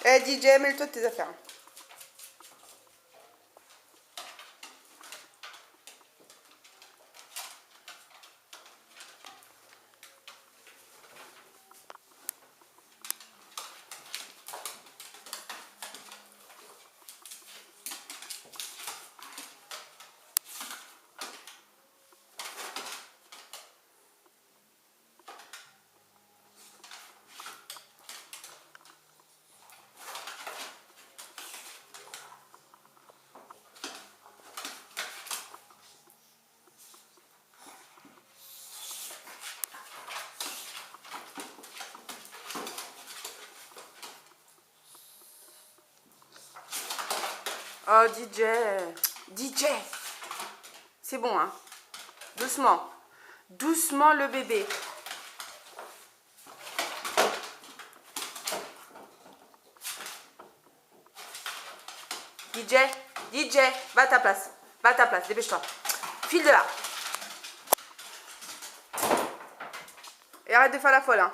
Eh DJ, mêle-toi de tes affaires. Oh DJ, DJ, c'est bon hein, doucement, doucement le bébé. DJ, DJ, va à ta place, dépêche-toi, file de là. Et arrête de faire la folle hein.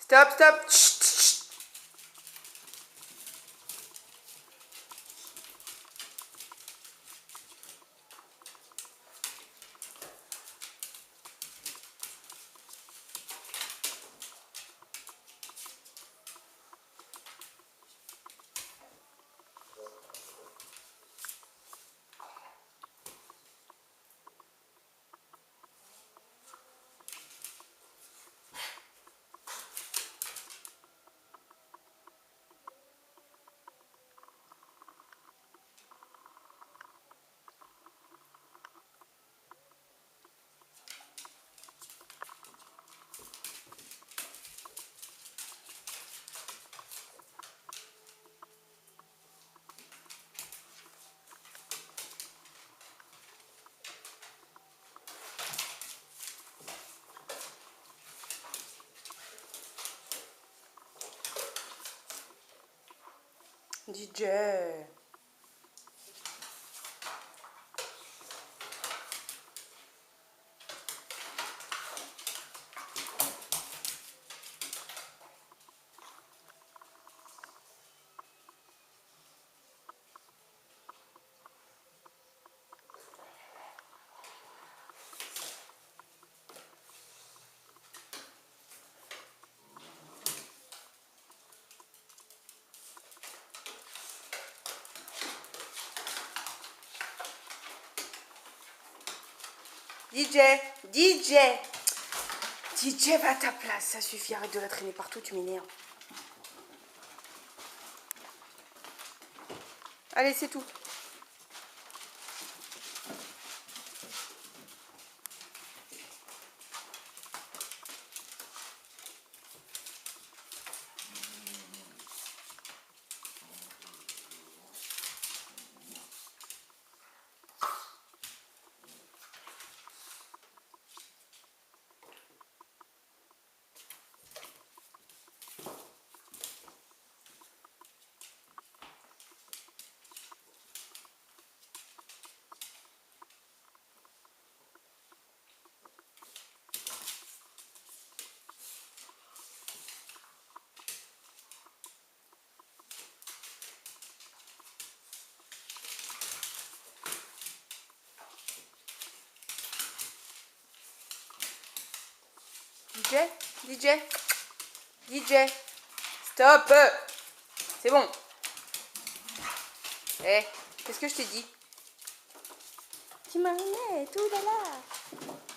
Stop, stop. Chut, chut. DJ. DJ, DJ, DJ, va à ta place, ça suffit, arrête de la traîner partout, tu m'énerves. Allez, c'est tout. DJ, DJ, DJ, stop. C'est bon. Eh, qu'est-ce que je t'ai dit? Tu m'as remis tout là.